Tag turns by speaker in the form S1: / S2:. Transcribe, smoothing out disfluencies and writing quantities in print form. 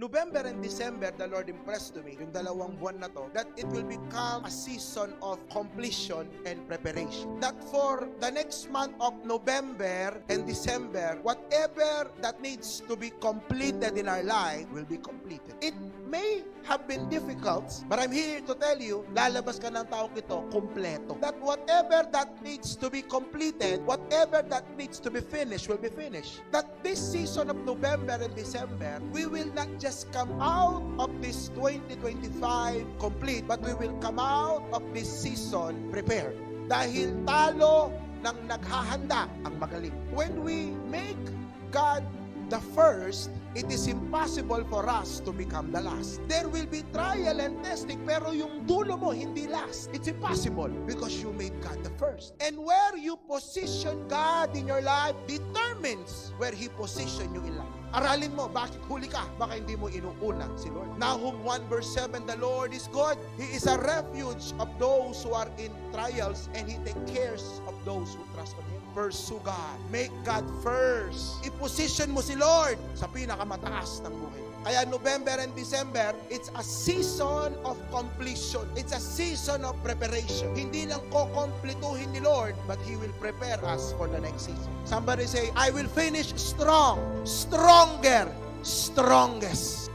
S1: November and December, the Lord impressed to me, yung dalawang buwan na to, that it will become a season of completion and preparation. That for the next month of November and December, whatever that needs to be completed in our life will be completed. It may have been difficult, but I'm here to tell you, lalabas ka ng taong ito, kompleto. That whatever that needs to be completed, whatever that needs to be finished will be finished. That this season of November and December, we will not just come out of this 2025 complete, but we will come out of this season prepared. Dahil talo ng naghahanda ang magaling. When we make God the first, it is impossible for us to become the last. There will be trial and testing, pero yung dulo mo hindi last. It's impossible because you made God the first. And where you position God in your life determines where He position you in life. Aralin mo, bakit huli ka? Baka hindi mo inuuna si Lord. Nahum 1 verse 7, the Lord is good. He is a refuge of those who are in trials, and He takes care of those who trust on Him. Pursue God. Make God first. I-position mo si Lord sa pinakamataas ng buhay. Kaya November and December, it's a season of completion. It's a season of preparation. Hindi lang kukumpletuhin ni Lord, but He will prepare us for the next season. Somebody say, I will finish strong, stronger, strongest.